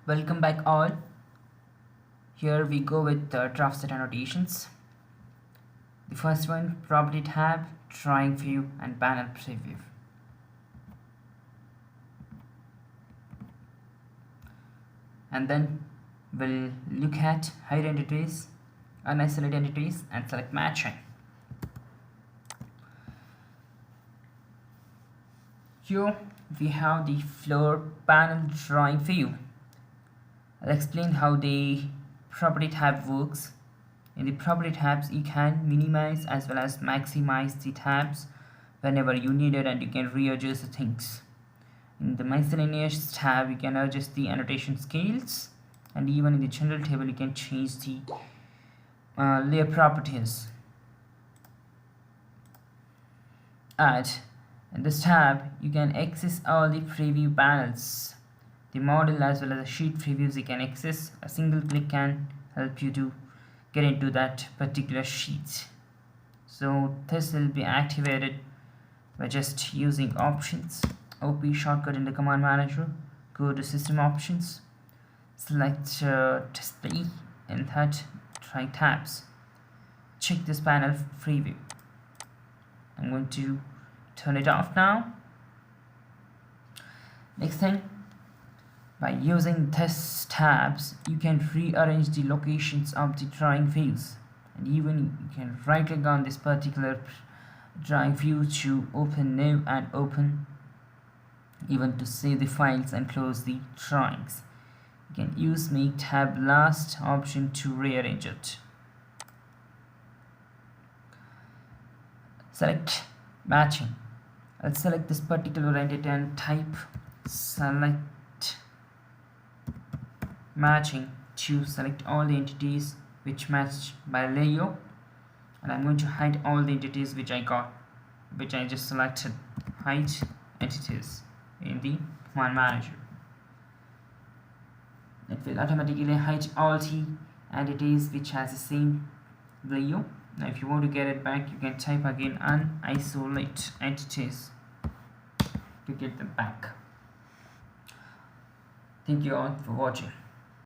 Welcome back all. Here we go with the draft set annotations. The first one, property tab, drawing view and panel preview. And then we'll look at hide entities, unisolate entities and select matching. Here we have the floor panel drawing view. I'll explain how the property tab works. In the property tabs, you can minimize as well as maximize the tabs whenever you need it, and you can readjust the things. In the miscellaneous tab, you can adjust the annotation scales, and even in the general table, you can change the layer properties. In this tab, you can access all the preview panels. The model as well as the sheet previews you can access. A single click can help you to get into that particular sheet. So this will be activated by just using options, OP shortcut in the command manager. Go to system options, select display, and that try tabs. Check this panel preview. I'm going to turn it off now. Next thing, by using these tabs, you can rearrange the locations of the drawing views, and even you can right click on this particular drawing view to open new and open, even to save the files and close the drawings. You can use make tab last option to rearrange it. Select matching. I'll select this particular entity and type select matching to select all the entities which match by layer, and I'm going to hide all the entities which I just selected. Hide entities in the command manager. It will automatically hide all the entities which has the same layer. Now if you want to get it back, you can type again unisolate entities to get them back. Thank you all for watching.